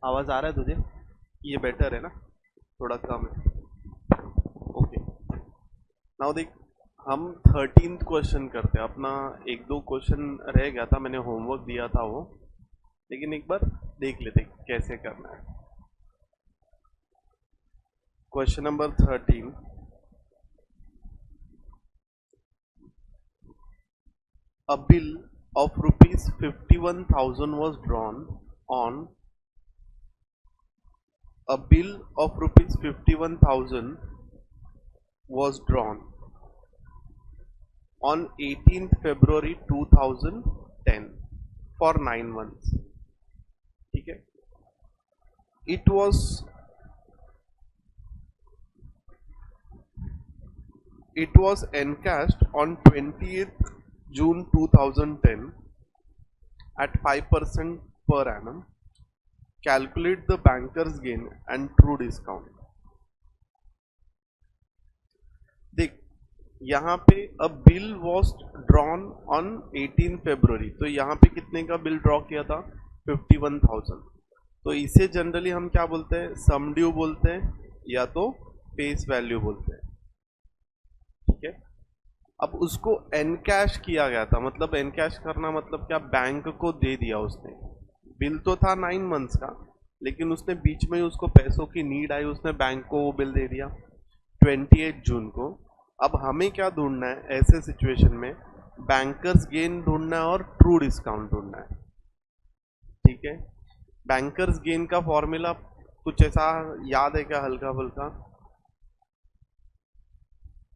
आवाज आ रहा है तुझे? ये बेटर है ना? थोड़ा कम है। ओके, नाउ देख, हम 13th क्वेश्चन करते हैं अपना। एक दो क्वेश्चन रह गया था, मैंने होमवर्क दिया था वो, लेकिन एक बार देख लेते कैसे करना है। Question number 13, a bill of rupees 51,000 was drawn on a bill of rupees 51,000 was drawn on 18th February 2010 for 9 months. ठीक है, it was encashed on 20th June 2010 at 5% per annum. Calculate the banker's gain and true discount. देख, यहाँ पे अ bill was drawn on 18 फरवरी, तो यहाँ पे कितने का बिल ड्रॉ किया था? 51,000। तो इसे जनरली हम क्या बोलते हैं? सम ड्यू बोलते हैं या तो फेस वैल्यू बोलते हैं। ठीक है, अब उसको एनकैश किया गया था, मतलब एनकैश करना मतलब क्या? बैंक को दे दिया उसने। बिल तो था 9 मंथ्स का, लेकिन उसने बीच में उसको पैसों की नीड आई, उसने बैंक को वो बिल दे दिया 28 जून को। अब हमें क्या ढूंढना है ऐसे सिचुएशन में? बैंकर्स गेन ढूंढना है और ट्रू डिस्काउंट ढूंढना है। ठीक है, बैंकर्स गेन का फॉर्मूला कुछ ऐसा याद है क्या, हल्का फुल्का?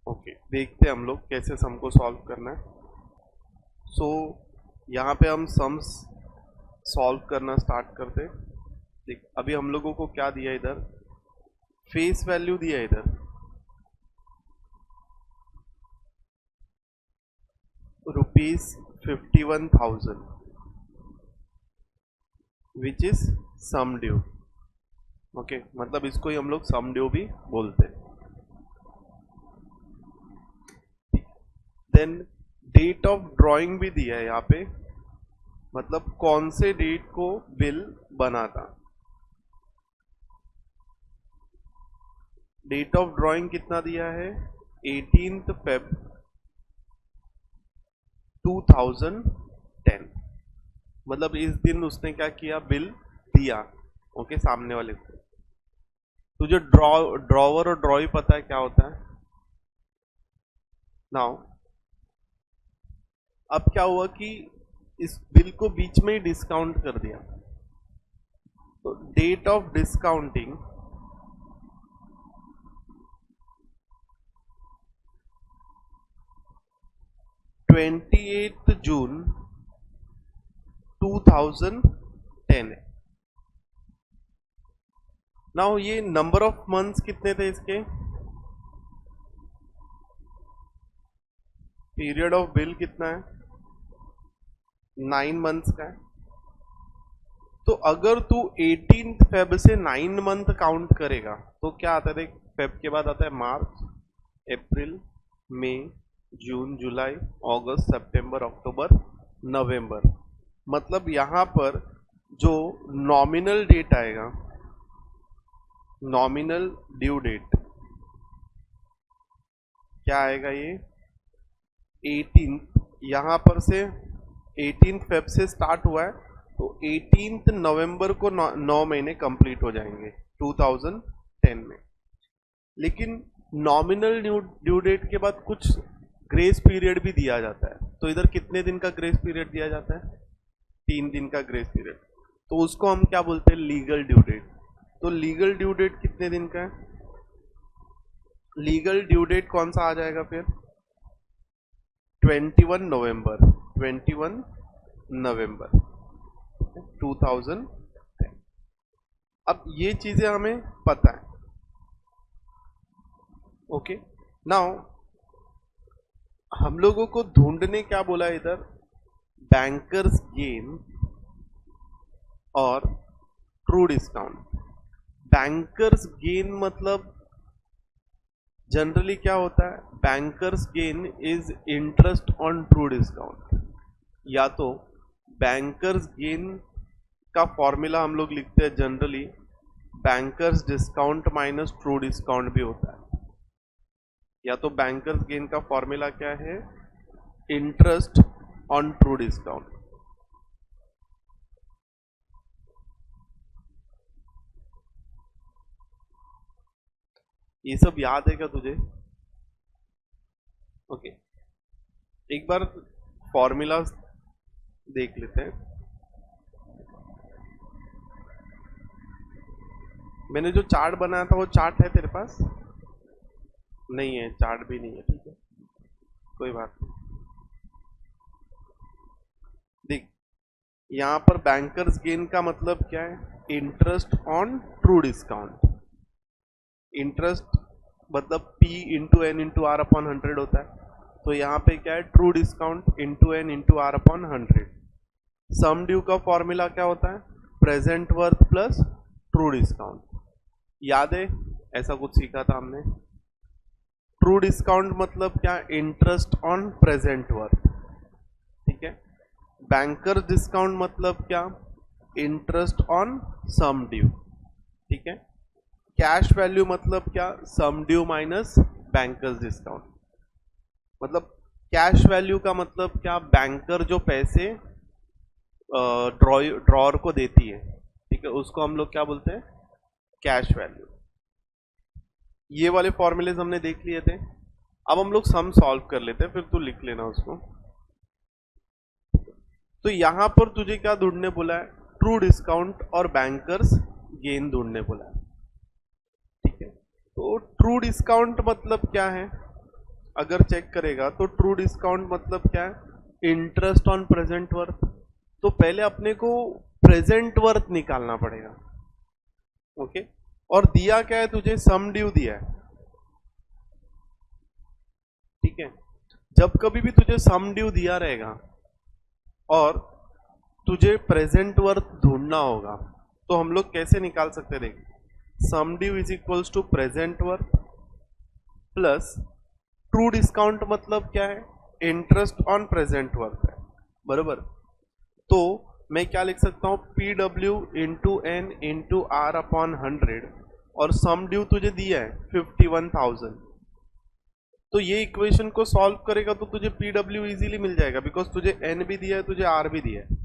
ओके, देखते हैं हम लोग कैसे सम को सॉल्व करना है। सो यहाँ पे हम सम्स सॉल्व करना स्टार्ट करते। देख, अभी हम लोगों को क्या दिया इधर? फेस वैल्यू दिया इधर rupees 51,000 which is sum due. Okay, मतलब इसको ही हम लोग सम ड्यू भी बोलते हैं। देन डेट ऑफ ड्राइंग भी दिया है यहाँ पे, मतलब कौन से डेट को बिल बना था। डेट ऑफ ड्राइंग कितना दिया है? 18th Feb 2010, मतलब इस दिन उसने क्या किया? बिल दिया। ओके, सामने वाले को। तुझे ड्रॉवर और ड्रॉई पता है क्या होता है? नाउ अब क्या हुआ कि इस बिल को बीच में ही डिस्काउंट कर दिया, तो डेट ऑफ डिस्काउंटिंग 28 जून 2010 है। नाउ ये नंबर ऑफ मंथ्स कितने थे इसके? पीरियड ऑफ बिल कितना है? 9 मंथ्स का है। तो अगर तू 18 फेब से 9 मंथ काउंट करेगा तो क्या आता है? देख, फेब के बाद आता है मार्च, अप्रैल, मई, जून, जुलाई, अगस्त, सितंबर, अक्टूबर, नवंबर। मतलब यहां पर जो नॉमिनल डेट आएगा, नॉमिनल ड्यू डेट क्या आएगा? ये 18, यहां पर से 18 फेब से स्टार्ट हुआ है, तो 18 नवंबर को 9 महीने कंप्लीट हो जाएंगे 2010 में। लेकिन नॉमिनल ड्यू डेट के बाद कुछ ग्रेस पीरियड भी दिया जाता है, तो इधर कितने दिन का ग्रेस पीरियड दिया जाता है? 3 दिन का ग्रेस पीरियड। तो उसको हम क्या बोलते हैं? Legal due date. तो लीगल ड्यू डेट कितने दिन का है? लीगल ड्यू डेट कौन सा आ जाएगा फिर? 21 नवंबर, 21 नवंबर 2010। अब ये चीजें हमें पता है। ओके, नाउ हम लोगों को ढूंढने क्या बोला है इधर? बैंकर्स गेन और ट्रू डिस्काउंट। बैंकर्स गेन मतलब जनरली क्या होता है? Bankers gain is interest on true discount, या तो बैंकर्स गेन का फॉर्मूला हम लोग लिखते हैं generally bankers discount minus true discount भी होता है, या तो बैंकर्स गेन का फॉर्मूला क्या है, इंटरेस्ट ऑन ट्रू डिस्काउंट। ये सब याद है क्या तुझे? ओके, एक बार फॉर्मूला देख लेते हैं। मैंने जो चार्ट बनाया था वो चार्ट है तेरे पास? नहीं है, चार्ट भी नहीं है, ठीक है, कोई बात नहीं। देख, यहां पर बैंकर्स गेन का मतलब क्या है, interest on true discount. Interest मतलब P into N into R upon 100 होता है, तो यहाँ पे क्या है, true discount into N into R upon 100। Sum due का फॉर्मूला क्या होता है, present worth plus true discount. याद है, ऐसा कुछ सीखा था हमने। ट्रू डिस्काउंट मतलब क्या, इंटरेस्ट ऑन प्रेजेंट वर्थ, ठीक है। बैंकर डिस्काउंट मतलब क्या, इंटरेस्ट ऑन सम ड्यू, ठीक है। कैश वैल्यू मतलब क्या, सम ड्यू माइनस बैंकर्स डिस्काउंट। मतलब कैश वैल्यू का मतलब क्या, बैंकर जो पैसे ड्रॉर को देती है, ठीक है, उसको हम लोग क्या बोलते हैं, कैश वैल्यू। ये वाले फॉर्मूलेज हमने देख लिए थे। अब हम लोग सम सॉल्व कर लेते हैं, फिर तू लिख लेना उसको। तो यहां पर तुझे क्या ढूंढने बोला है, ट्रू डिस्काउंट और बैंकर्स गेन ढूंढने बोला है, ठीक है। तो ट्रू डिस्काउंट मतलब क्या है, अगर चेक करेगा तो ट्रू डिस्काउंट मतलब क्या है, इंटरेस्ट ऑन प्रेजेंट वर्थ। तो पहले अपने को प्रेजेंट वर्थ निकालना पड़ेगा, ओके। और दिया क्या है तुझे, सम ड्यू दिया है, ठीक है। जब कभी भी तुझे सम ड्यू दिया रहेगा और तुझे प्रेजेंट वर्थ ढूंढना होगा, तो हम लोग कैसे निकाल सकते, देख, sum due is equals to present worth plus true discount मतलब क्या है, इंटरेस्ट ऑन प्रेजेंट वर्थ है, बराबर। तो मैं क्या लिख सकता हूं, P W into N into R upon 100, और सम ड्यू तुझे दिया है 51,000। तो ये इक्वेशन को सॉल्व करेगा तो तुझे पी डब्ल्यू इजीली मिल जाएगा, बिकॉज तुझे एन भी दिया है, तुझे आर भी दिया है,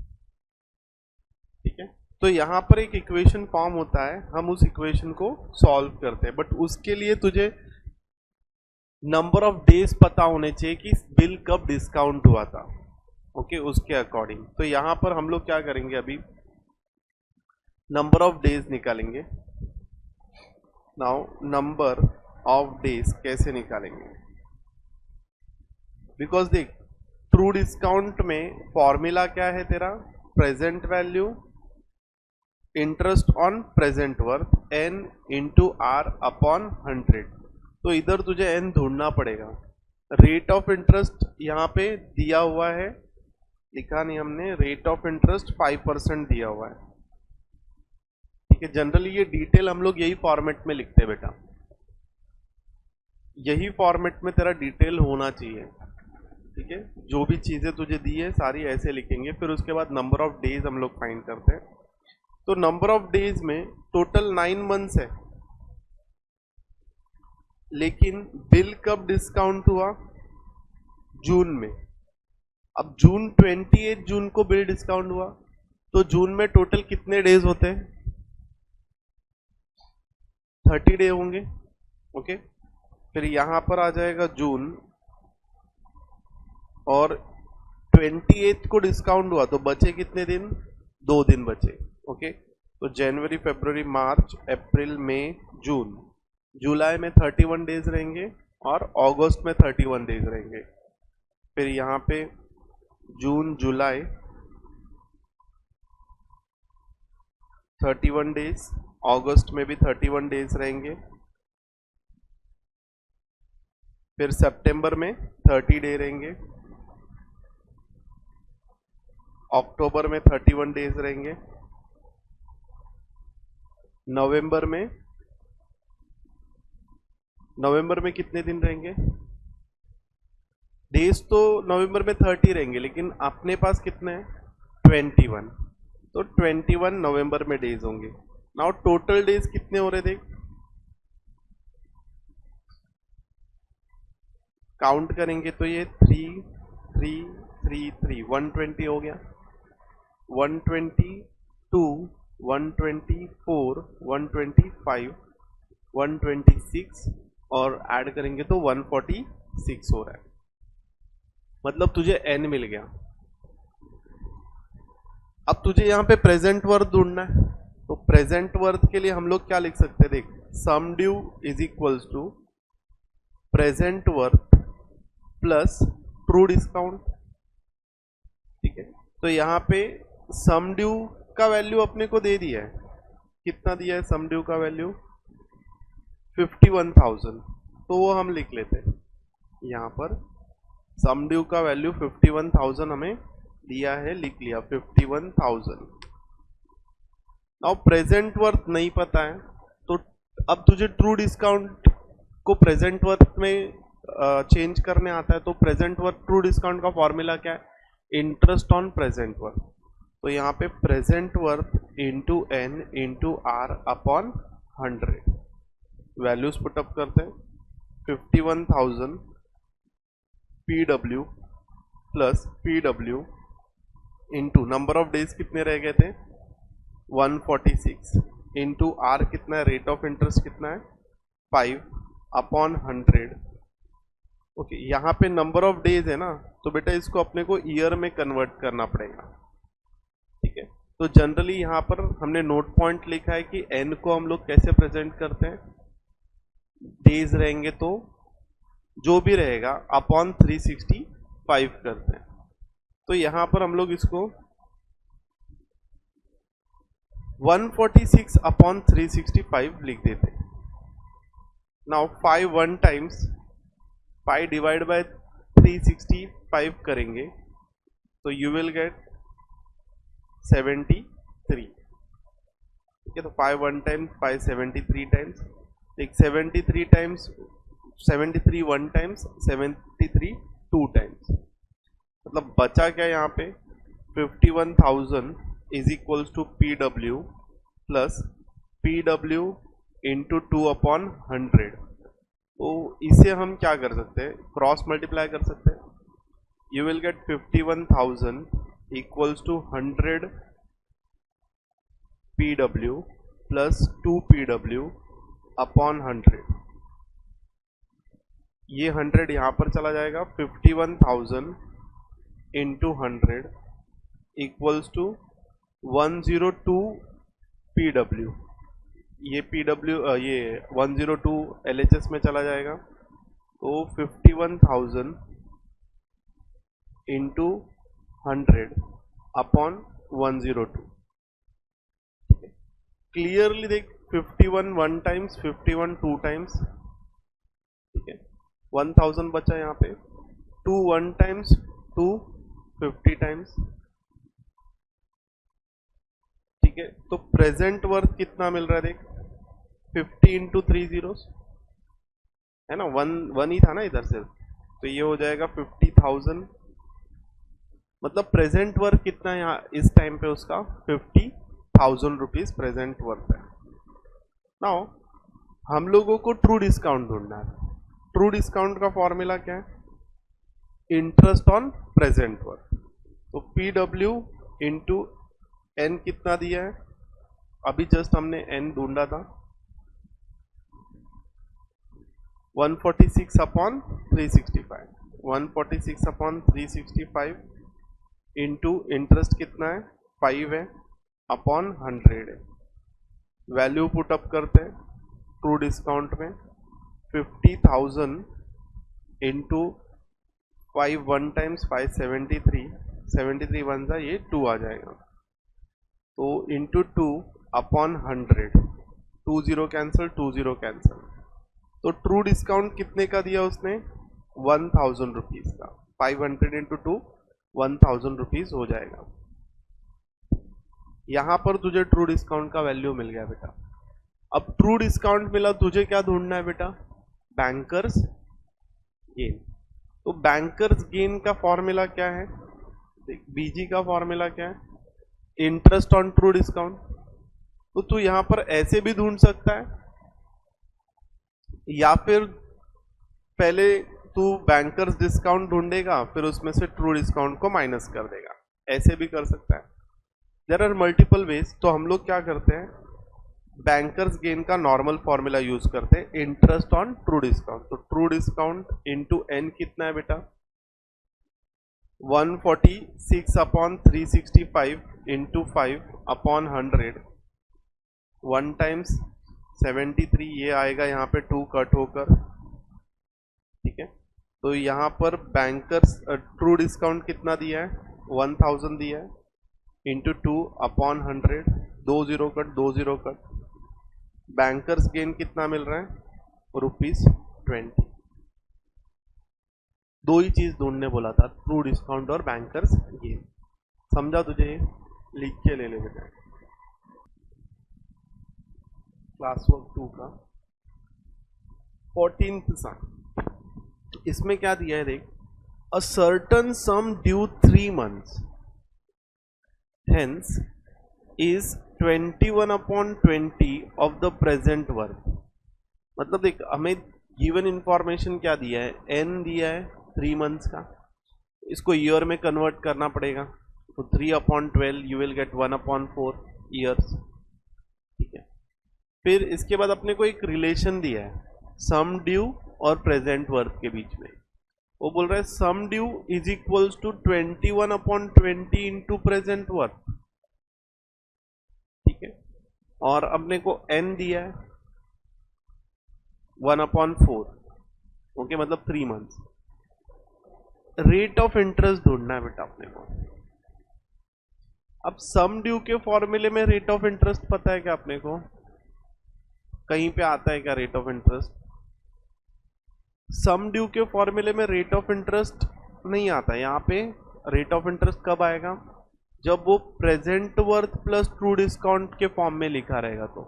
ठीक है। तो यहां पर एक इक्वेशन फॉर्म होता है, हम उस इक्वेशन को सॉल्व करते हैं, बट उसके लिए तुझे नंबर ऑफ डेज पता होने चाहिए कि बिल कब डिस्काउंट हुआ था, ओके, उसके अकॉर्डिंग। तो यहां पर हम लोग क्या करेंगे, अभी नंबर ऑफ डेज निकालेंगे। नाउ नंबर ऑफ डेज कैसे निकालेंगे, बिकॉज देख, ट्रू डिस्काउंट में फॉर्मूला क्या है तेरा, present value interest on present worth N into R upon 100। तो इधर तुझे एन ढूंढना पड़ेगा। रेट ऑफ इंटरेस्ट यहाँ पे दिया हुआ है, लिखा नहीं हमने, रेट ऑफ इंटरेस्ट 5% दिया हुआ है, ठीक है। जनरली ये डिटेल हम लोग यही फॉर्मेट में लिखते हैं बेटा, यही फॉर्मेट में तेरा डिटेल होना चाहिए, ठीक है। जो भी चीजें तुझे दी है सारी ऐसे लिखेंगे, फिर उसके बाद नंबर ऑफ डेज हम लोग फाइंड करते हैं। तो नंबर ऑफ डेज में टोटल 9 मंथ्स है, लेकिन बिल कब डिस्काउंट हुआ, जून में। अब जून 28 जून को बिल डिस्काउंट हुआ, तो जून में टोटल कितने डेज होते हैं, 30 डे होंगे, ओके। फिर यहां पर आ जाएगा जून, और 28 को डिस्काउंट हुआ, तो बचे कितने दिन, 2 दिन बचे, ओके। तो जनवरी फरवरी मार्च अप्रैल मई जून, जुलाई में 31 डेज रहेंगे और अगस्त में 31 डेज रहेंगे। फिर यहाँ पे जून जुलाई 31 डेज, अगस्त में भी 31 डेज रहेंगे। फिर सितंबर में 30 डे रहेंगे, अक्टूबर में 31 डेज रहेंगे, नवंबर में कितने दिन रहेंगे, डेज तो नवंबर में 30 रहेंगे, लेकिन अपने पास कितने हैं, 21, तो 21 नवंबर में डेज होंगे। नाउ टोटल डेज कितने हो रहे देख, काउंट करेंगे तो ये 3 3 3 3 120 हो गया, 122 124 125 126 और ऐड करेंगे तो 146 हो रहा है, मतलब तुझे n मिल गया। अब तुझे यहाँ पे प्रेजेंट वर्थ ढूंढना है, तो प्रेजेंट वर्थ के लिए हम लोग क्या लिख सकते हैं देख, sum due is equals to present worth plus true discount. ठीक है, तो यहाँ पे सम ड्यू का वैल्यू अपने को दे दिया है, कितना दिया है सम ड्यू का वैल्यू 51,000, तो वो हम लिख लेते हैं यहाँ पर, सम ड्यू का वैल्यू 51,000 हमें दिया है, लिख लिया 51,000। नाउ प्रेजेंट वर्थ नहीं पता है, तो अब तुझे ट्रू डिस्काउंट को प्रेजेंट वर्थ में चेंज करने आता है, तो प्रेजेंट वर्थ ट्रू डिस्काउंट का फॉर्मूला क्या है, इंटरेस्ट ऑन प्रेजेंट वर्थ। तो यहाँ पे present worth into N into R upon 100, values put up करते हैं, 51,000 PW plus PW into number of days कितने रह गए थे 146 इंटू आर कितना है, रेट ऑफ इंटरेस्ट कितना है 5 अपॉन 100। ओके, यहाँ पे नंबर ऑफ डेज है ना, तो बेटा इसको अपने को ईयर में कन्वर्ट करना पड़ेगा। ठीक है, तो जनरली यहाँ पर हमने नोट पॉइंट लिखा है कि एन को हम लोग कैसे प्रेजेंट करते हैं, डेज रहेंगे तो जो भी रहेगा अपॉन 365 करते हैं, तो यहाँ पर हम लोग इसको 146 अपॉन 365 लिख देते हैं। Now 5 one times 5 divide by 365 करेंगे तो यू विल गेट 73। ठीक है, तो 5 वन टाइम्स 5 73 टाइम्स, एक 73 times 73 one times 73 two times, मतलब बचा क्या यहाँ पे 51,000 is equals to PW plus PW into 2 upon 100। तो इसे हम क्या कर सकते हैं, क्रॉस मल्टीप्लाई कर सकते हैं, you will get 51,000 equals to 100 PW plus 2 PW upon 100। ये 100 यहाँ पर चला जाएगा, 51,000 इंटू 100 इक्वल्स टू 102 PW, ये PW ये 102 LHS में चला जाएगा, तो 51,000 इंटू 100 अपॉन 102। क्लियरली देख 51 वन टाइम्स 51 टू टाइम्स, ठीक है 1000 बचा यहाँ पे, 2 वन टाइम्स 2 50 टाइम्स। ठीक है, तो प्रेजेंट वर्थ कितना मिल रहा है देख 50 इंटू 3 जीरोस है ना, वन ही था ना इधर से, तो ये हो जाएगा 50,000, मतलब प्रेजेंट वर्थ कितना है यहाँ इस टाइम पे उसका 50,000 रुपीज प्रेजेंट वर्थ है। नाउ हम लोगों को ट्रू डिस्काउंट ढूंढना है, ट्रू डिस्काउंट का फॉर्मूला क्या है, इंटरेस्ट ऑन प्रेजेंट वर्थ। तो PW इंटू एन कितना दिया है, अभी जस्ट हमने एन ढूंढा था 146 अपॉन 365, 146 अपॉन 365 इंटू इंटरेस्ट कितना है 5 है अपॉन 100 है, वैल्यू पुट अप करते हैं ट्रू डिस्काउंट में 50,000 इंटू 5 वन टाइम्स 5 73 वन सा ये 2 आ जाएगा, तो इंटू 2 अपॉन 100, 2 0 कैंसिल 2 0 कैंसिल, तो ट्रू डिस्काउंट कितने का दिया उसने 1,000 रुपीज का, 500 इंटू 2 1,000 रुपीज हो जाएगा। यहां पर तुझे ट्रू डिस्काउंट का वैल्यू मिल गया बेटा। अब ट्रू डिस्काउंट मिला, तुझे क्या ढूंढना है बेटा, बैंकर्स गेन। तो बैंकर्स गेन का फॉर्मूला क्या है, BG का फॉर्मूला क्या है, इंटरेस्ट ऑन ट्रू डिस्काउंट, तो तू यहां पर ऐसे भी ढूंढ सकता है, या फिर पहले तू बैंकर्स डिस्काउंट ढूंढेगा फिर उसमें से ट्रू डिस्काउंट को माइनस कर देगा, ऐसे भी कर सकता है। There are multiple ways. तो हम लोग क्या करते हैं, बैंकर्स गेन का नॉर्मल फॉर्मूला यूज करते हैं, इंटरेस्ट ऑन ट्रू डिस्काउंट। तो ट्रू डिस्काउंट इंटू एन कितना है बेटा, 146 अपॉन 365 इंटू 5 अपॉन 100, 1 टाइम्स 73, ये आएगा यहाँ पे 2 कट होकर, ठीक है। तो यहाँ पर बैंकर्स ट्रू डिस्काउंट कितना दिया है, 1000 दिया है, into 2 upon 100, 2 0 cut 2 0 cut, bankers gain कितना मिल रहा है, ₹20। दो ही चीज ढूंढने बोला था, ट्रू डिस्काउंट और बैंकर्स गेन। समझा तुझे, लिख के ले ले बेटा। क्लास वर्क 2 का 14th सम, इसमें क्या दिया है देख, a certain some due 3 months hence is 21/20 of the present worth। मतलब देख हमें गिवन इंफॉर्मेशन क्या दिया है, n दिया है 3 months का, इसको ईयर में कन्वर्ट करना पड़ेगा, तो 3/12 यू विल गेट 1/4 ईयर्स, ठीक है। फिर इसके बाद अपने को एक रिलेशन दिया है सम ड्यू और प्रेजेंट वर्थ के बीच में, वो बोल रहा है sum due is equals to 21/20 into present worth, ठीक है। और अपने को n दिया है 1/4, ओके, मतलब 3 months। रेट ऑफ इंटरेस्ट ढूंढना है बेटा अपने को। अब सम ड्यू के फॉर्मूले में रेट ऑफ इंटरेस्ट पता है क्या अपने को, कहीं पे आता है क्या rate of interest? Sum due के फॉर्मूले में रेट ऑफ इंटरेस्ट नहीं आता है। यहाँ पे रेट ऑफ इंटरेस्ट कब आएगा, जब वो present worth plus true discount के फॉर्म में लिखा रहेगा। तो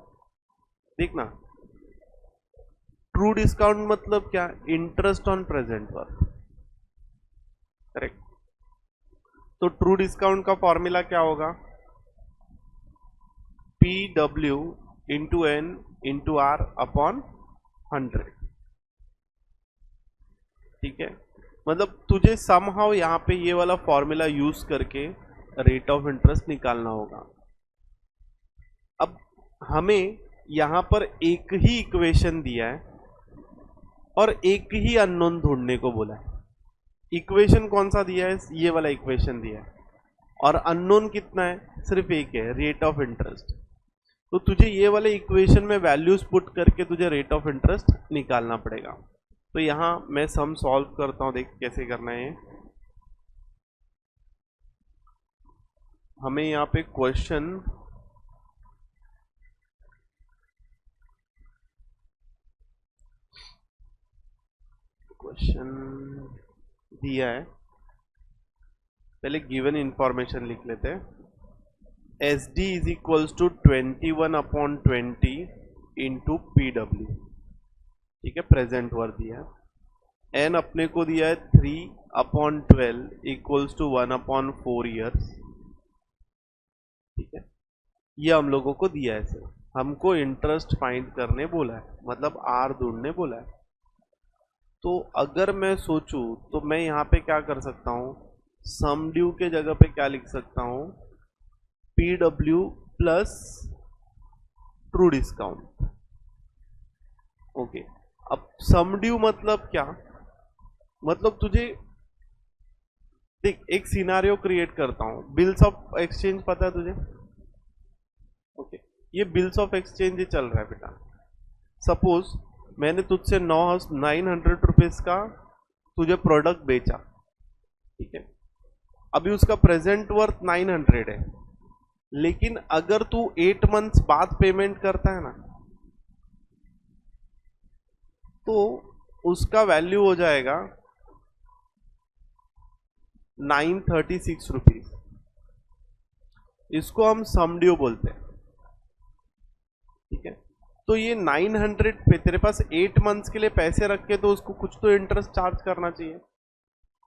देखना, ट्रू डिस्काउंट मतलब क्या, interest on present worth, correct. तो ट्रू डिस्काउंट का फॉर्मूला क्या होगा, PW into N into R upon 100, ठीक है। मतलब तुझे समहाउ यहाँ पे ये वाला फॉर्मूला यूज करके रेट ऑफ इंटरेस्ट निकालना होगा। अब हमें यहाँ पर एक ही इक्वेशन दिया है और एक ही अननोन ढूंढने को बोला है। इक्वेशन कौन सा दिया है, ये वाला इक्वेशन दिया है, और अननोन कितना है, सिर्फ एक है, रेट ऑफ इंटरेस्ट। तो तुझे ये वाले इक्वेशन में वैल्यूज पुट करके तुझे रेट ऑफ इंटरेस्ट निकालना पड़ेगा। तो यहां मैं सम सॉल्व करता हूं, देख कैसे करना है। हमें यहाँ पे क्वेश्चन दिया है, पहले गिवन इंफॉर्मेशन लिख लेते हैं। SD is equals to 21/20 into PW, ठीक है, प्रेजेंट वर्थ दिया है। N अपने को दिया है 3/12 इक्वल्स टू 1/4 ईयर्स, ठीक है। ये हम लोगों को दिया है सर, हमको इंटरेस्ट फाइंड करने बोला है, मतलब R ढूंढने बोला है। तो अगर मैं सोचूं तो मैं यहाँ पे क्या कर सकता हूँ, सम ड्यू के जगह पे क्या लिख सकता हूँ, PW plus true discount, okay. अब सम ड्यू मतलब क्या, मतलब तुझे देख एक सिनारियो क्रिएट करता हूँ, बिल्स ऑफ एक्सचेंज पता है तुझे, ओके। ये बिल्स ऑफ एक्सचेंज ही चल रहा है बेटा। सपोज मैंने तुझसे 900 रुपीज का तुझे प्रोडक्ट बेचा, ठीक है। अभी उसका प्रेजेंट वर्थ 900 है, लेकिन अगर तू 8 months बाद पेमेंट करता है ना, तो उसका वैल्यू हो जाएगा 936 रुपीज। इसको हम सम ड्यू बोलते हैं, ठीक है। तो ये 900 पे तेरे पास 8 months के लिए पैसे रख के, तो उसको कुछ तो इंटरेस्ट चार्ज करना चाहिए।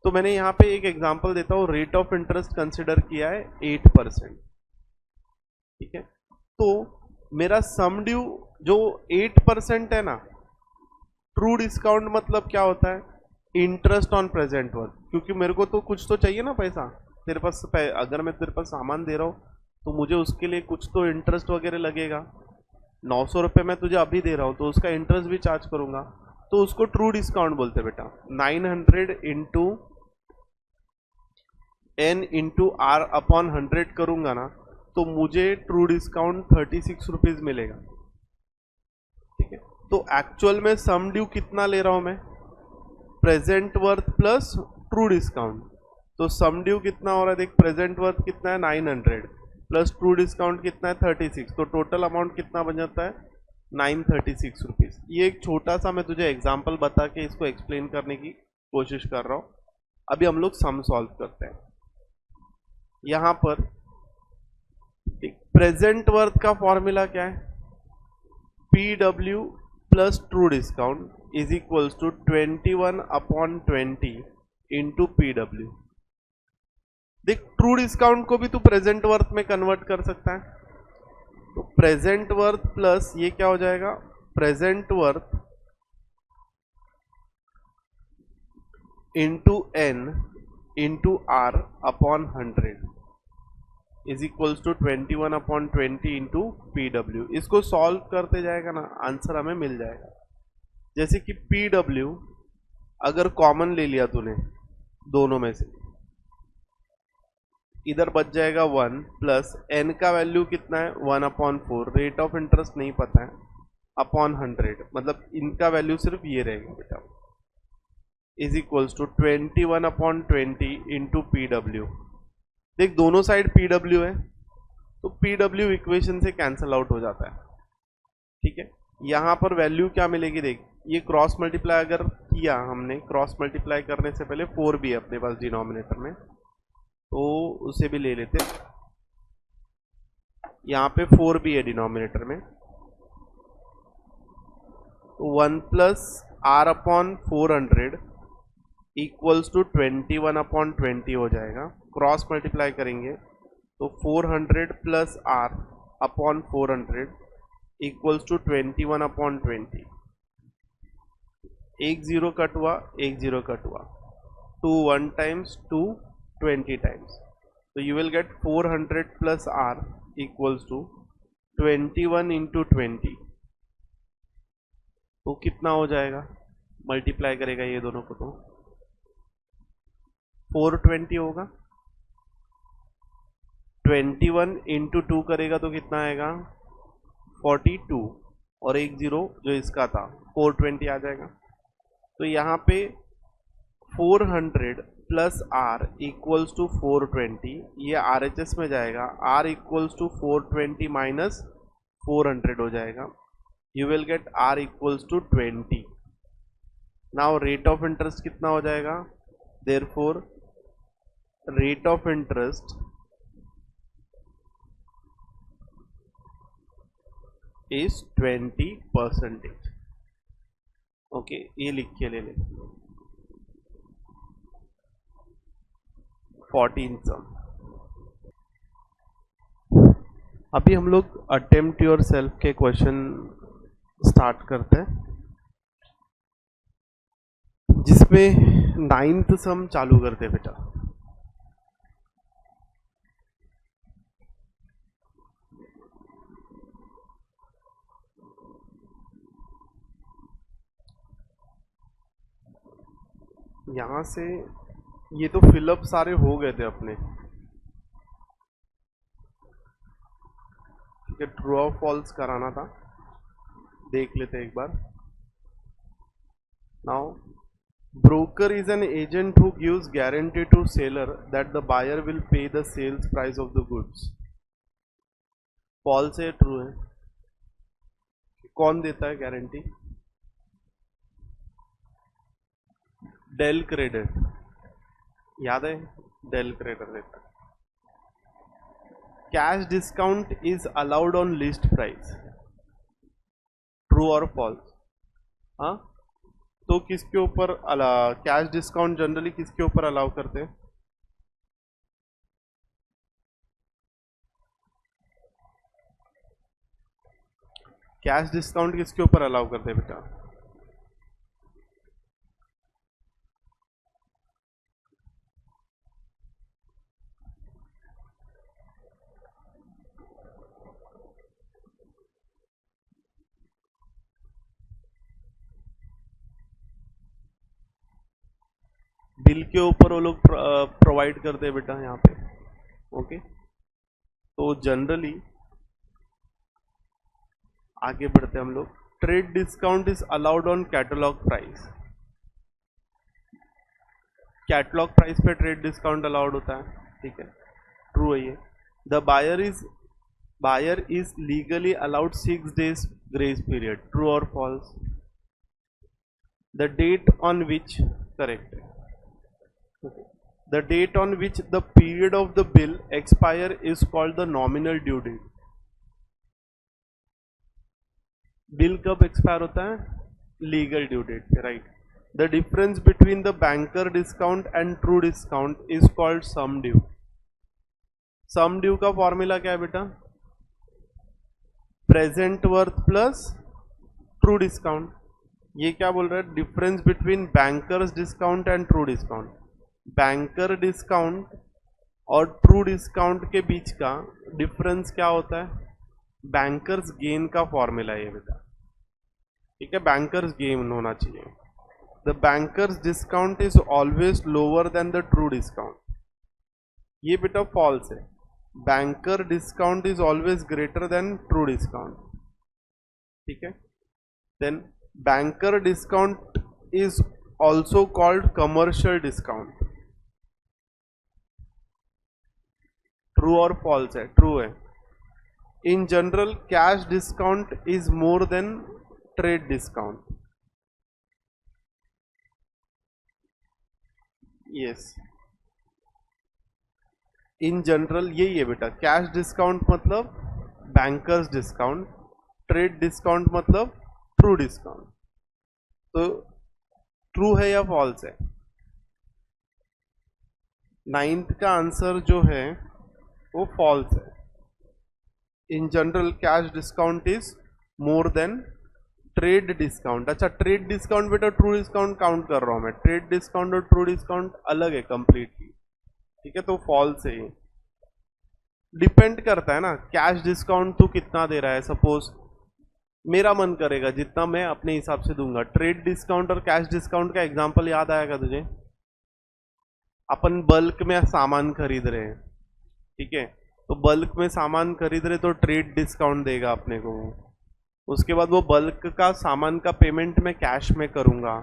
तो मैंने यहाँ पे एक एग्जांपल देता हूँ, रेट ऑफ इंटरेस्ट कंसिडर किया है 8%, ठीक है, तो मेरा सम ड्यू जो 8% है ना, ट्रू डिस्काउंट मतलब क्या होता है, इंटरेस्ट ऑन प्रेजेंट वर्थ, क्योंकि मेरे को तो कुछ तो चाहिए ना पैसा, तेरे पास अगर मैं तेरे पास सामान दे रहा हूँ तो मुझे उसके लिए कुछ तो इंटरेस्ट वगैरह लगेगा। 900 रुपये मैं तुझे अभी दे रहा हूँ तो उसका इंटरेस्ट भी चार्ज करूंगा, तो उसको ट्रू डिस्काउंट बोलते हैं बेटा। 900 into N into R upon 100 करूंगा ना, तो मुझे ट्रू डिस्काउंट 36 रुपीज मिलेगा। ठीक है, तो एक्चुअल में सम ड्यू कितना ले रहा हूं मैं, present worth plus true discount. तो सम ड्यू कितना हो रहा है, देख प्रेजेंट वर्थ कितना है 900 प्लस ट्रू डिस्काउंट कितना है 36, तो टोटल अमाउंट कितना बन जाता है 936 रुपीज। ये एक छोटा सा मैं तुझे एग्जांपल बता के इसको एक्सप्लेन करने की कोशिश कर रहा हूँ। अभी हम लोग सम सॉल्व करते हैं। यहां पर प्रेजेंट वर्थ का फॉर्मूला क्या है, PW plus true discount is equals to 21/20 into PW। देख ट्रू डिस्काउंट को भी तू प्रेजेंट वर्थ में कन्वर्ट कर सकता है, तो प्रेजेंट वर्थ प्लस ये क्या हो जाएगा, present worth into N into R upon 100 is equals to 21/20 into PW। इसको सॉल्व करते जाएगा ना, आंसर हमें मिल जाएगा। जैसे कि PW अगर कॉमन ले लिया तूने दोनों में से, इधर बच जाएगा 1 प्लस एन का वैल्यू कितना है 1/4, रेट ऑफ इंटरेस्ट नहीं पता है, अपॉन 100, मतलब इनका वैल्यू सिर्फ ये रहेगा बेटा, is equals to 21/20 into PW। देख दोनों साइड PW है, तो PW इक्वेशन से कैंसल आउट हो जाता है। ठीक है, यहां पर वैल्यू क्या मिलेगी, देख ये क्रॉस मल्टीप्लाई अगर किया हमने, क्रॉस मल्टीप्लाई करने से पहले 4 भी है अपने पास डिनोमिनेटर में, तो उसे भी ले लेते। यहाँ पे 4 भी है डिनोमिनेटर में, तो 1 plus R upon 400 equals to 21/20 हो जाएगा। क्रॉस मल्टीप्लाई करेंगे तो 400 plus R upon 400 equals to 21/20। एक जीरो कट हुआ, एक जीरो कट हुआ, 2 1 टाइम्स 2 20 टाइम्स, तो you will get 400 plus R equals to 21 into 20। तो कितना हो जाएगा, मल्टीप्लाई करेगा ये दोनों को तो 420 होगा, 21 इंटू 2 करेगा तो कितना आएगा 42, और एक जीरो जो इसका था 420 आ जाएगा। तो यहाँ पे 400 प्लस आर इक्वल्स टू 420, ये RHS में जाएगा, R इक्वल्स टू 420 माइनस 400 हो जाएगा, you will get R equals to 20। Now rate of interest कितना हो जाएगा, therefore rate of interest is 20%। Okay, ये लिख के ले ले 14 सम। अभी हम लोग अटेम्प्ट योर सेल्फ के क्वेश्चन स्टार्ट करते हैं, जिसमें 9th सम चालू करते हैं बेटा। यहां से ये तो फिलअप सारे हो गए थे अपने, ठीक है, ट्रू और फॉल्स कराना था, देख लेते एक बार। Now broker is an agent who gives guarantee to seller that the buyer will pay the sales price of the goods। False है ट्रू है, कौन देता है गारंटी, डेल क्रेडिट, याद है डेल क्रेडिट देता है। Cash discount is allowed on list price, true और फॉल्स। हाँ, तो किसके ऊपर कैश डिस्काउंट जनरली किसके ऊपर अलाउ करते हैं, कैश डिस्काउंट किसके ऊपर अलाउ करते हैं बेटा? बिल के ऊपर वो लोग प्रोवाइड करते हैं बेटा यहाँ पे। ओके, तो जनरली आगे बढ़ते हम लोग। Trade discount is allowed on catalogue price. Catalogue price पे ट्रेड डिस्काउंट अलाउड होता है, ठीक है, ट्रू है ये। The buyer is legally allowed 6 days grace period, true और false? The date on which, correct है, the date on which the period of the bill expire is called the nominal due date. Bill कब expire होता है? Legal due date पे, right. The difference between the banker discount and true discount is called sum due. Sum due का formula क्या है बेटा? Present worth plus true discount. ये क्या बोल रहा है? Difference between bankers discount and true discount. Banker discount और ट्रू डिस्काउंट के बीच का डिफरेंस क्या होता है? बैंकर्स गेन का फॉर्मूला है बेटा, ठीक है, बैंकर्स गेन होना चाहिए। The bankers discount is always lower than the true discount. ये बेटा फॉल्स है। Banker discount is always greater than true discount, ठीक है। Then banker discount is also called commercial discount. True और फॉल्स है? True है। In general cash discount is more than trade discount. Yes, in general यही है बेटा। Cash discount मतलब bankers discount, trade discount मतलब ट्रू डिस्काउंट। तो true है या फॉल्स है? 9th का आंसर जो है वो फॉल्स है। In general cash discount is more than trade discount. अच्छा, ट्रेड डिस्काउंट बेटा ट्रू डिस्काउंट काउंट कर रहा हूं मैं। ट्रेड डिस्काउंट और ट्रू डिस्काउंट अलग है कंप्लीटली, ठीक है, तो फॉल्स है ये। डिपेंड करता है ना, कैश डिस्काउंट तू कितना दे रहा है। सपोज मेरा मन करेगा जितना मैं अपने हिसाब से दूंगा। ट्रेड डिस्काउंट और कैश डिस्काउंट का एग्जांपल याद आएगा तुझे? अपन बल्क में सामान खरीद रहे हैं, ठीक है, तो बल्क में सामान खरीद रहे तो ट्रेड डिस्काउंट देगा अपने को। उसके बाद वो बल्क का सामान का पेमेंट मैं कैश में करूंगा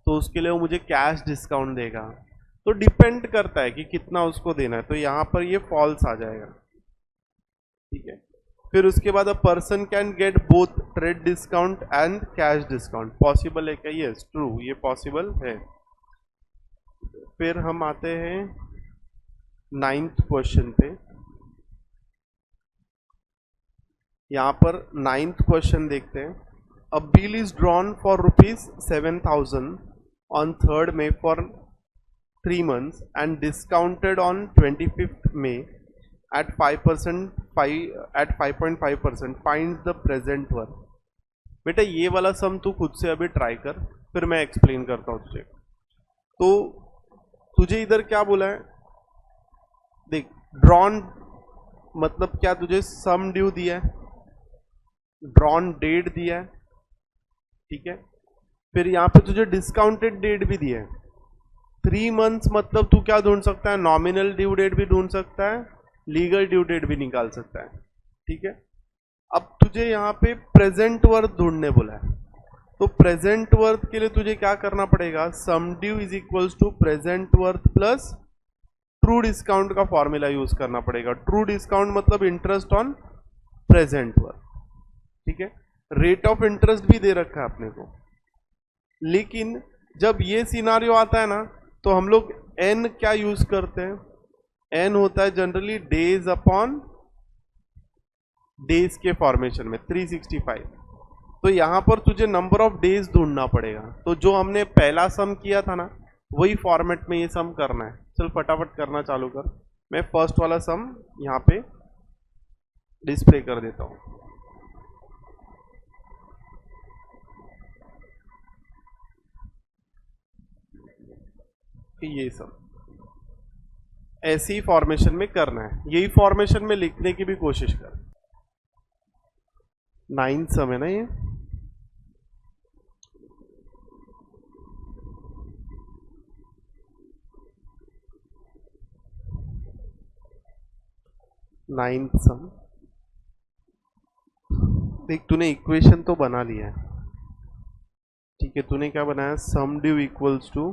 तो उसके लिए वो मुझे कैश डिस्काउंट देगा। तो डिपेंड करता है कि कितना उसको देना है, तो यहाँ पर ये फॉल्स आ जाएगा, ठीक है। फिर उसके बाद a person can get both trade discount and cash discount. Possible है क्या? यस, ट्रू, ये पॉसिबल है। फिर हम आते हैं 9th क्वेश्चन पे। यहाँ पर 9th क्वेश्चन देखते हैं। अ bill is drawn for ₹7,000 on 3rd May for 3 months and discounted on 25th May at 5.5%, finds the present worth। बेटा ये वाला सम तू खुद से अभी ट्राई कर, फिर मैं एक्सप्लेन करता हूँ तुझे। तो तुझे इधर क्या बोला है? देख, ड्रॉन मतलब क्या? तुझे सम ड्यू दिया है, ड्रॉन डेट दिया है, ठीक है, फिर यहाँ पे तुझे डिस्काउंटेड डेट भी दिया है। 3 months मतलब तू क्या ढूंढ सकता है? नॉमिनल ड्यू डेट भी ढूंढ सकता है, लीगल ड्यू डेट भी निकाल सकता है, ठीक है। अब तुझे यहाँ पे प्रेजेंट वर्थ ढूंढने बोला है, तो प्रेजेंट वर्थ के लिए तुझे क्या करना पड़ेगा? Sum due is equals to present worth plus true discount का फॉर्मूला यूज करना पड़ेगा। ट्रू डिस्काउंट मतलब इंटरेस्ट ऑन प्रेजेंट वर्थ, ठीक है। रेट ऑफ इंटरेस्ट भी दे रखा है अपने को, लेकिन जब ये सिनारियो आता है ना तो हम लोग एन क्या यूज करते हैं? एन होता है जनरली डेज अपॉन डेज के फॉर्मेशन में 365। तो यहां पर तुझे नंबर ऑफ डेज ढूंढना पड़ेगा। तो जो हमने पहला सम किया था ना वही फॉर्मेट में ये सम करना है। चल फटाफट करना चालू कर। मैं फर्स्ट वाला सम यहाँ पे डिस्प्ले कर देता हूँ। ओके, ये सब ऐसी ही फॉर्मेशन में करना है, यही फॉर्मेशन में लिखने की भी कोशिश कर। 9 सम है ना ये, नाइन्थ सम। देख, तूने इक्वेशन तो बना लिया है, ठीक है। तूने क्या बनाया, sum due equals to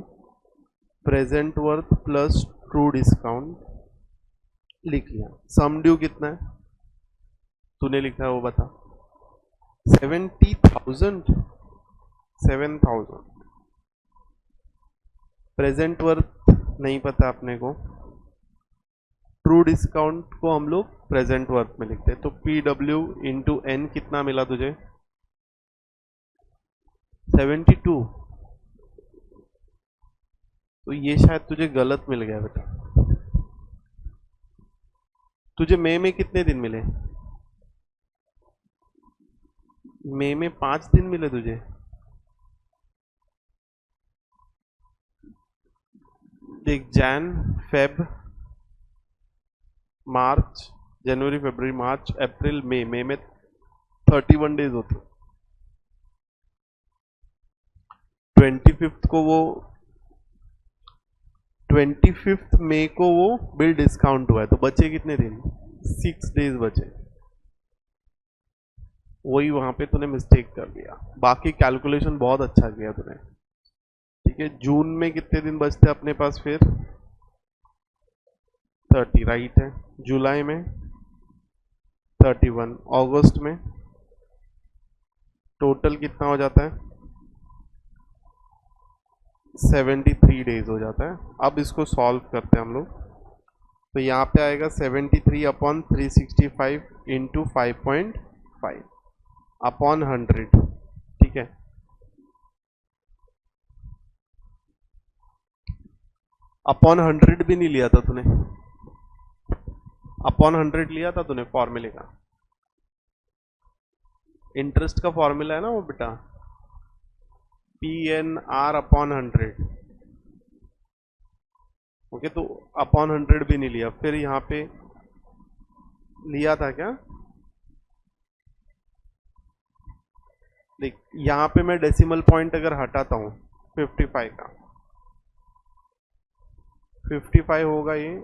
present worth plus true discount लिख लिया। सम ड्यू कितना है तूने लिखा है वो बता। 70,000, 7,000। प्रेजेंट वर्थ नहीं पता अपने को, ट्रू डिस्काउंट को हम लोग प्रेजेंट वर्थ में लिखते हैं। तो पी डब्ल्यू इंटू एन कितना मिला तुझे, 72। तो ये शायद तुझे गलत मिल गया बेटा। तुझे मई में कितने दिन मिले, मई में 5 दिन मिले तुझे। देख, जैन, फेब, मार्च, जनवरी, फरवरी, मार्च, अप्रैल, मई। मई में 31 डेज होते। 25 को वो 25 मई को वो बिल डिस्काउंट हुआ है, तो बचे कितने दिन, 6 डेज बचे। वही वहां पे तूने मिस्टेक कर दिया, बाकी कैलकुलेशन बहुत अच्छा किया तूने, ठीक है। जून में कितने दिन बचते अपने पास फिर, 30, राइट है। जुलाई में 31, अगस्त में टोटल कितना हो जाता है, 73 डेज हो जाता है। अब इसको सॉल्व करते हैं हम लोग। तो यहाँ पे आएगा 73 अपॉन 365 इंटू 5.5 अपॉन 100, ठीक है। अपॉन 100 भी नहीं लिया था तूने, अपॉन 100 लिया था तूने फॉर्मूले का। इंटरेस्ट का फॉर्मूला है ना वो बेटा, P N R upon 100। Okay, तो अपॉन 100 भी नहीं लिया, फिर यहाँ पे लिया था क्या। देख, यहाँ पे मैं डेसिमल पॉइंट अगर हटाता हूँ 55 का, 55 होगा ये,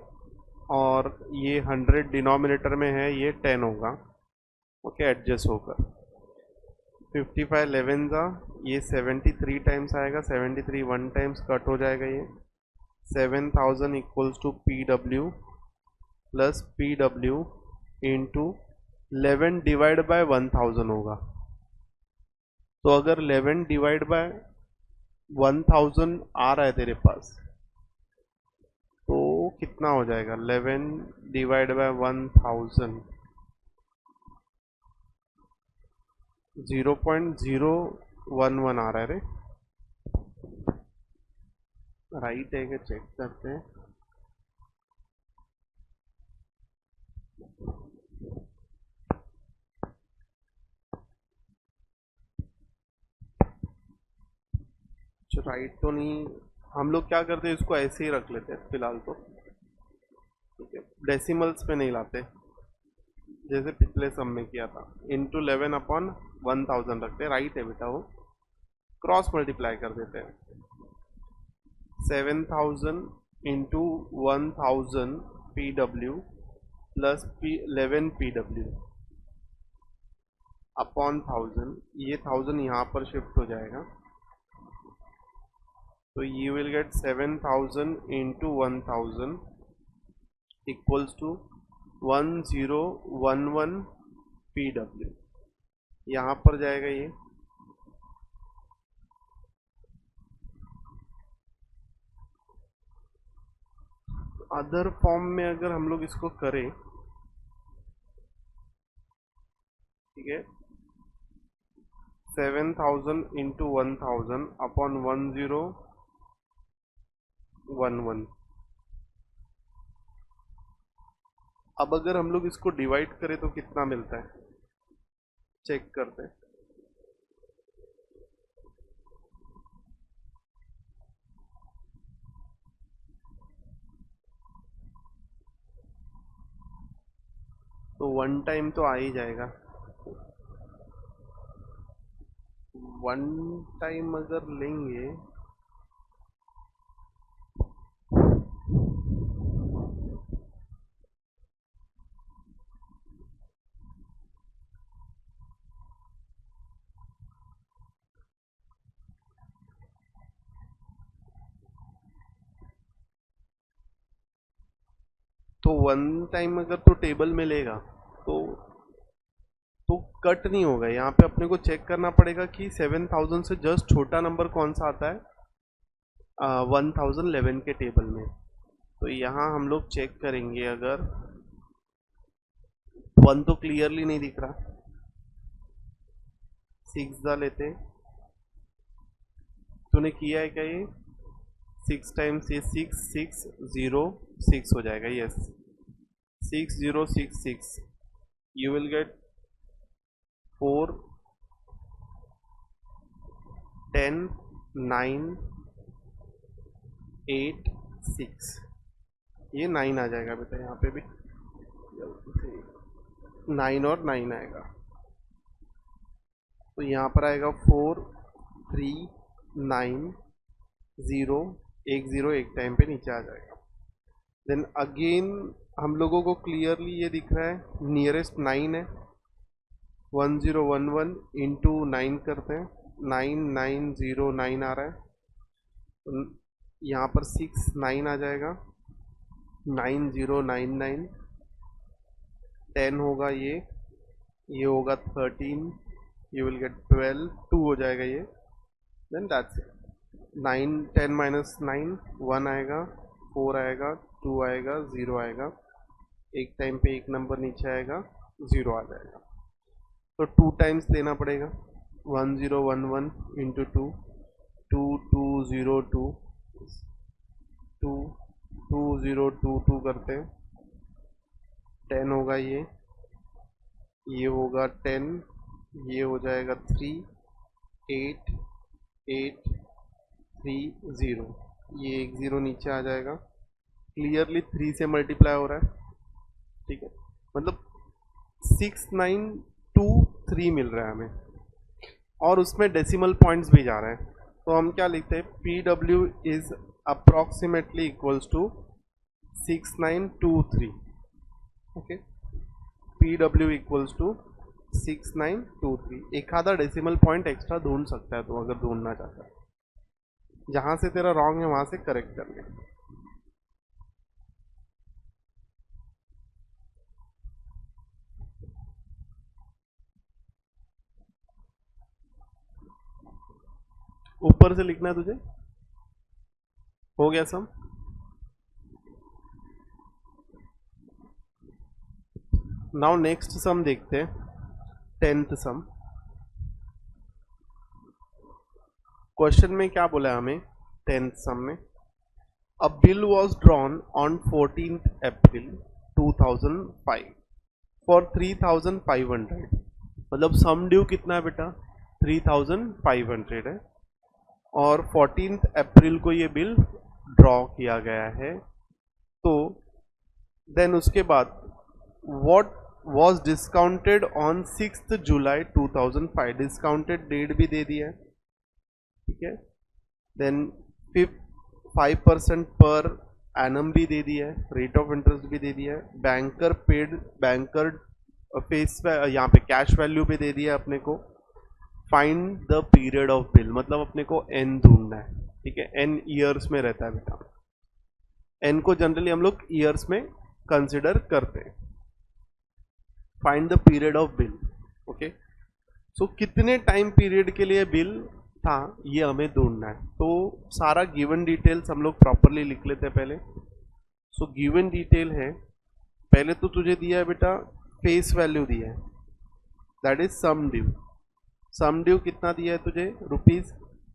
और ये 100 डिनोमिनेटर में है, ये 10 होगा। ओके, एडजस्ट होकर 55 11 का, ये 73 टाइम्स आएगा, 73 1 टाइम्स कट हो जाएगा ये। 7,000 equals to P W plus P W into 11 divide by 1000 होगा। तो अगर 11 डिवाइड बाय 1000 आ रहा है तेरे पास, तो कितना हो जाएगा, 11 डिवाइड बाय 1000, 0.011 आ रहा है रे, राइट है क्या, चेक करते हैं। राइट तो नहीं, हम लोग क्या करते हैं, इसको ऐसे ही रख लेते हैं फिलहाल तो, ठीक है। डेसिमल्स पे नहीं लाते, जैसे पिछले सम में किया था, इंटू 11 अपॉन 1000 रखते हैं, राइट है बेटा। वो क्रॉस मल्टीप्लाई कर देते हैं, 7000 into 1000 P W plus P 11 P W upon 1000, ये 1000 यहाँ पर शिफ्ट हो जाएगा, तो you will get 7,000 into 1,000 equals to 1011 PW। यहाँ पर जाएगा ये, अदर फॉर्म में अगर हम लोग इसको करें, ठीक है, 7,000 into 1,000 अपॉन 1011। अब अगर हम लोग इसको डिवाइड करें तो कितना मिलता है, चेक करते हैं। तो 1 टाइम तो आ ही जाएगा। 1 टाइम अगर लेंगे तो 1 टाइम अगर तो टेबल में लेगा तो कट नहीं होगा। यहाँ पे अपने को चेक करना पड़ेगा कि 7000 से जस्ट छोटा नंबर कौन सा आता है 1011 के टेबल में। तो यहाँ हम लोग चेक करेंगे, अगर 1 तो क्लियरली नहीं दिख रहा, 6 दा लेते। तूने किया है क्या ये? 6 टाइम्स ये 6606 हो जाएगा। Yes, 6066 you will gate 4 10 9 8 6। ये 9 आ जाएगा बेटा, यहाँ पे भी 9 और 9 आएगा। तो यहाँ पर आएगा 4 3 9 0 1 0 एक टाइम पे नीचे आ जाएगा। देन अगेन हम लोगों को क्लियरली ये दिख रहा है नियरेस्ट 9 है। 1011 इंटू 9 करते हैं, 9909 आ रहा है। तो यहाँ पर 6 9 आ जाएगा, 9099 10 होगा, ये होगा 13, यू विल गेट 12 2 हो जाएगा ये। Then that's it. 9 10 माइनस 9 1 आएगा, 4 आएगा, 2 आएगा, 0 आएगा। एक टाइम पे एक नंबर नीचे आएगा, 0 आ जाएगा। तो 2 टाइम्स देना पड़ेगा, 1011 इंटू 2 2202 2 2022 करते हैं। 10 होगा, ये होगा 10, ये हो जाएगा 3 8 8 3 0, ये 1 0 नीचे आ जाएगा। क्लियरली 3 से मल्टीप्लाई हो रहा है, ठीक है, मतलब 6923 मिल रहा है हमें, और उसमें डेसिमल पॉइंट्स भी जा रहे हैं। तो हम क्या लिखते हैं, P W is approximately equals to 6923। Okay, P W equals to 6923। एक आधा डेसिमल पॉइंट एक्स्ट्रा ढूंढ सकता है तो, अगर ढूंढना चाहता है। जहां से तेरा रॉन्ग है वहां से करेक्ट कर ले। ऊपर से लिखना है तुझे, हो गया सम। नाउ नेक्स्ट सम देखते हैं, 10th सम। क्वेश्चन में क्या बोला है हमें 10th सम में, अ bill was drawn on 14th April 2005 for 3500। मतलब सम ड्यू कितना है बेटा, 3500 है, और 14th अप्रैल को ये बिल ड्रॉ किया गया है। तो देन उसके बाद what was discounted on 6th July 2005, discounted date भी दे दिया है, ठीक है। देन 5% पर एनम भी दे दिया है, रेट ऑफ इंटरेस्ट भी दे दिया है, बैंकर पेड, बैंकर फेस, यहाँ पे कैश वैल्यू भी दे दिया है अपने को। Find the period of bill, मतलब अपने को एन ढूंढना है, ठीक है। एन ईयर्स में रहता है बेटा, एन को जनरली हम लोग ईयर्स में कंसिडर करते हैं। Find the period of bill, okay. So कितने टाइम पीरियड के लिए बिल था ये हमें ढूंढना है। तो सारा गिवन डिटेल्स हम लोग प्रॉपरली लिख लेते हैं पहले। सो गिवन डिटेल है, पहले तो तुझे दिया है बेटा फेस वैल्यू दिया है, that is sum due. Sum due कितना दिया है तुझे,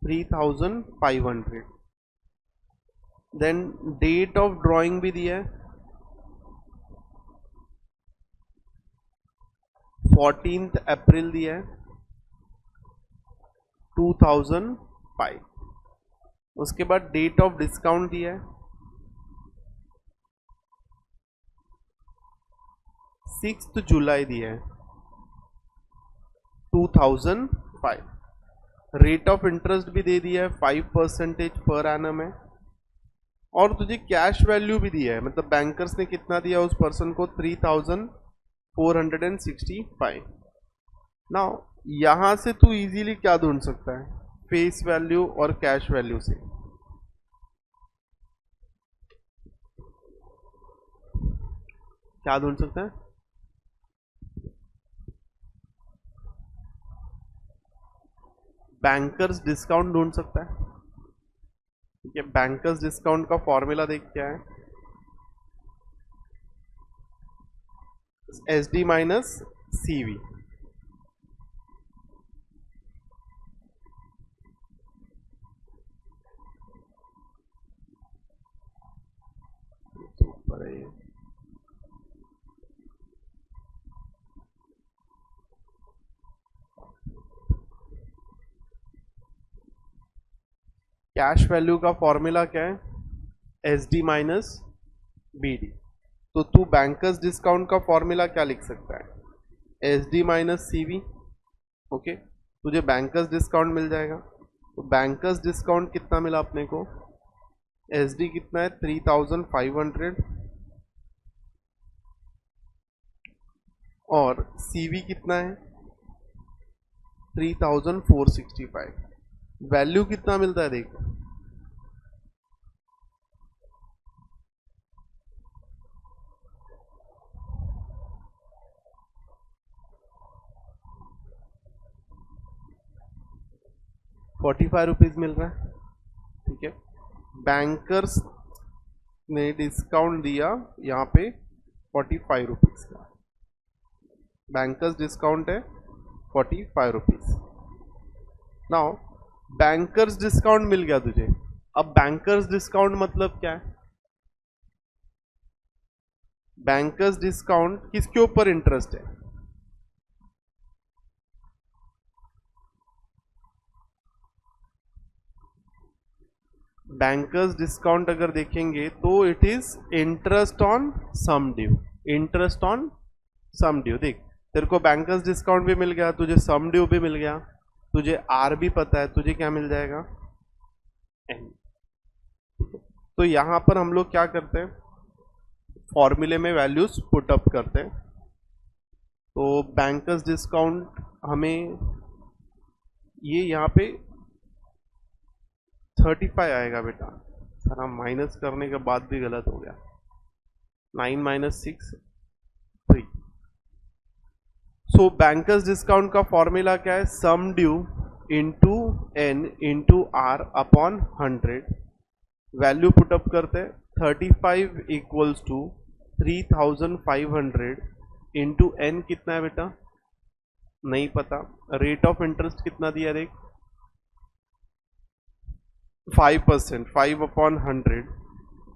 ₹3500। देन डेट ऑफ ड्रॉइंग भी दिया है, 14th अप्रैल दिया है 2005। उसके बाद डेट ऑफ डिस्काउंट दिया है 6 जुलाई दिया है 2005। रेट ऑफ इंटरेस्ट भी दे दिया है 5% पर एनम है, और तुझे कैश वैल्यू भी दिया है, मतलब बैंकर्स ने कितना दिया उस पर्सन को 3465। नाउ यहां से तू इजीली क्या ढूंढ सकता है, फेस वैल्यू और कैश वैल्यू से। क्या ढूंढ सकता है, बैंकर्स डिस्काउंट ढूंढ सकता है। ठीक है, बैंकर्स डिस्काउंट का फॉर्मूला देख क्या है, S D minus C V. Cash value का फॉर्मूला क्या है, S D minus B D. तो तू बैंकर्स डिस्काउंट का फॉर्मूला क्या लिख सकता है, S D minus C V. Okay, तुझे बैंकर्स डिस्काउंट मिल जाएगा। तो बैंकर्स डिस्काउंट कितना मिला अपने को, एस डी कितना है 3500 और सी वी कितना है 3465। वैल्यू कितना मिलता है देख, ₹45 मिल रहा है। ठीक है, बैंकर्स ने डिस्काउंट दिया यहाँ पे ₹45 का, बैंकर्स डिस्काउंट है ₹45। नाउ बैंकर्स डिस्काउंट मिल गया तुझे। अब बैंकर्स डिस्काउंट मतलब क्या है, बैंकर्स डिस्काउंट किसके ऊपर इंटरेस्ट है, बैंकर्स डिस्काउंट अगर देखेंगे तो it is interest on sum due, interest on sum due. देख, तेरे को बैंकर्स डिस्काउंट भी मिल गया, तुझे सम ड्यू भी मिल गया, तुझे आर भी पता है, तुझे क्या मिल जाएगा, एन। तो यहां पर हम लोग क्या करते हैं, फॉर्मूले में वैल्यूज पुट अप करते हैं। तो बैंकर्स डिस्काउंट हमें ये यहाँ पे 35 आएगा बेटा, सारा माइनस करने के बाद भी गलत हो गया, 9 माइनस 6 3। सो बैंकर्स डिस्काउंट का फॉर्मूला क्या है, sum due into N into R upon 100। Value put up करते हैं, 35 इक्वल्स टू 3500 इंटू एन कितना है बेटा, नहीं पता। रेट ऑफ इंटरेस्ट कितना दिया देख, 5%, 5 अपॉन 100,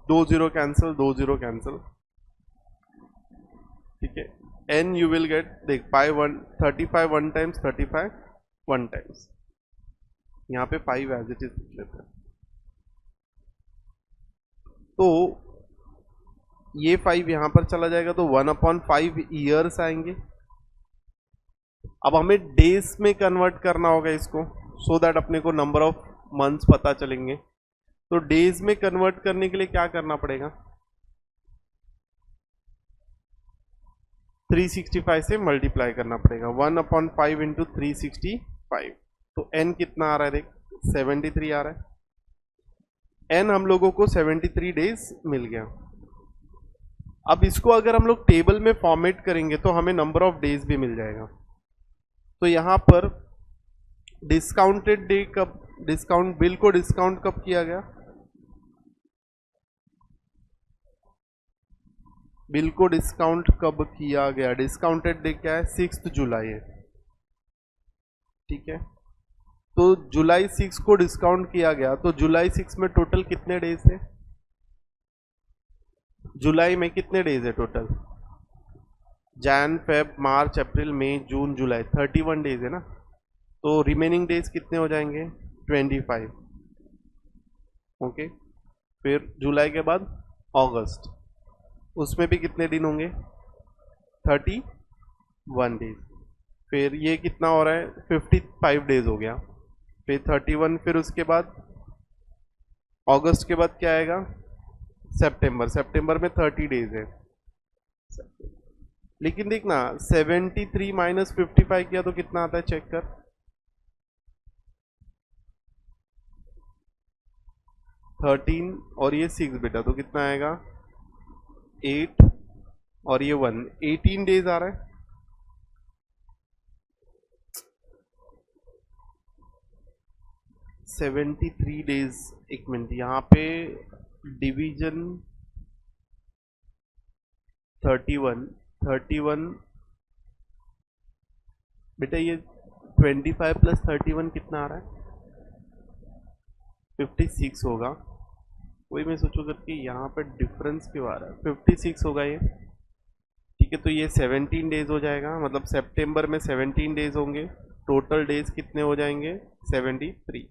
2 0 कैंसिल, 2 0 कैंसिल। ठीक है, एन यू विल गेट, देख 35 वन टाइम्स, 35 वन टाइम्स, यहाँ पे 5 एज इट इज लिख लेते हैं। तो ये 5 यहां पर चला जाएगा, तो 1/5 ईयर्स आएंगे। अब हमें डेज में कन्वर्ट करना होगा इसको, सो दैट अपने को नंबर ऑफ मंथ्स पता चलेंगे। तो डेज में कन्वर्ट करने के लिए क्या करना पड़ेगा, 365 से मल्टीप्लाई करना पड़ेगा, 1/5 इंटू 365। तो एन कितना आ रहा है देख, 73 आ रहा है। एन हम लोगों को 73 डेज मिल गया। अब इसको अगर हम लोग टेबल में फॉर्मेट करेंगे तो हमें नंबर ऑफ डेज भी मिल जाएगा। तो यहां पर डिस्काउंटेड डे कब, डिस्काउंट बिल को डिस्काउंट कब किया गया, बिल को डिस्काउंट कब किया गया, डिस्काउंटेड डे क्या है, 6 जुलाई है। ठीक है, तो जुलाई 6 को डिस्काउंट किया गया, तो जुलाई 6 में टोटल कितने डेज है, जुलाई में कितने डेज है टोटल, जैन फेब मार्च अप्रैल मई जून जुलाई, 31 डेज है ना। तो रिमेनिंग डेज कितने हो जाएंगे, 25। ओके, फिर जुलाई के बाद अगस्त, उसमें भी कितने दिन होंगे, 31 डेज। फिर ये कितना हो रहा है, 55 डेज हो गया। फिर 31, फिर उसके बाद अगस्त के बाद क्या आएगा, सितंबर। सितंबर में 30 डेज है। लेकिन देखना 73 माइनस 55 किया तो कितना आता है, चेक कर। 13 और ये 6 बेटा, तो कितना आएगा 8 और ये 1, 18 डेज आ रहा है। 73 डेज। एक मिनट, यहाँ पे डिवीजन 31 बेटा, ये 25 प्लस 31 कितना आ रहा है, 56 होगा। वही मैं सोचू करके यहाँ पे डिफरेंस क्यों आ रहा है, 56 होगा ये। ठीक है, तो ये 17 डेज हो जाएगा, मतलब सितंबर में 17 डेज होंगे। टोटल डेज कितने हो जाएंगे, 73।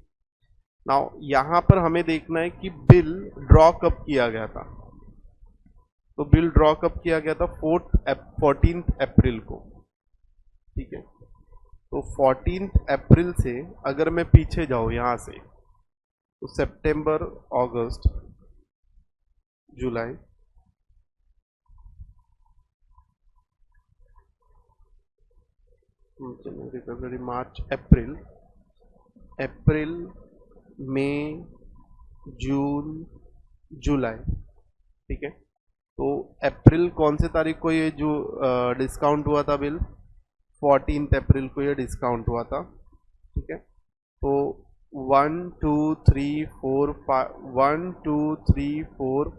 नाउ यहाँ पर हमें देखना है कि बिल ड्रॉ कब किया गया था। तो बिल ड्रॉ कब किया गया था, 14 अप्रैल को। ठीक है, तो 14 अप्रैल से अगर मैं पीछे जाऊँ यहाँ से, तो सितंबर, अगस्त, जुलाई, जनवरी, फरवरी, मार्च, अप्रैल, मई, जून, जुलाई। ठीक है, तो अप्रैल कौन से तारीख को ये जो डिस्काउंट हुआ था बिल, 14 अप्रैल को ये डिस्काउंट हुआ था। ठीक है, तो 1 2 3 4 5 1 2 3 4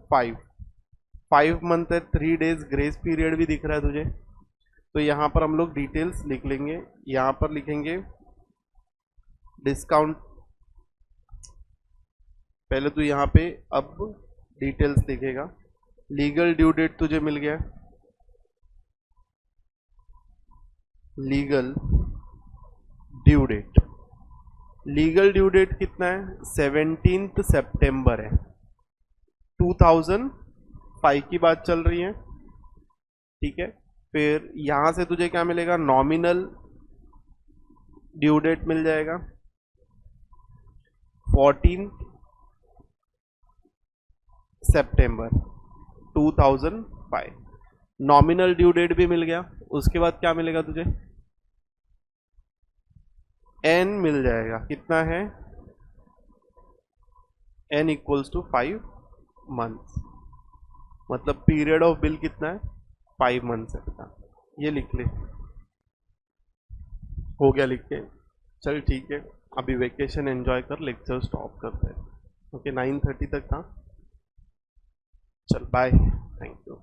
5 मंथ है, 3 डेज ग्रेस पीरियड भी दिख रहा है तुझे। तो यहाँ पर हम लोग डिटेल्स लिख लेंगे। यहाँ पर लिखेंगे डिस्काउंट, पहले तो यहाँ पे अब डिटेल्स लिखेगा। लीगल ड्यू डेट तुझे मिल गया, legal due date. Legal due date कितना है, 17 सितंबर है, 2005 की बात चल रही है। ठीक है, फिर यहां से तुझे क्या मिलेगा, नॉमिनल ड्यू डेट मिल जाएगा 14 सितंबर 2005। नॉमिनल ड्यू डेट भी मिल गया। उसके बाद क्या मिलेगा तुझे, एन मिल जाएगा। कितना है, एन इक्वल्स टू 5 मंथ्स, मतलब पीरियड ऑफ बिल कितना है, 5 मंथ्स है बेटा। ये लिख ले, हो गया लिख के। चल ठीक है, अभी वेकेशन एंजॉय कर, लेक्चर स्टॉप करते हैं। ओके, 9:30 तक था। चल बाय, थैंक यू।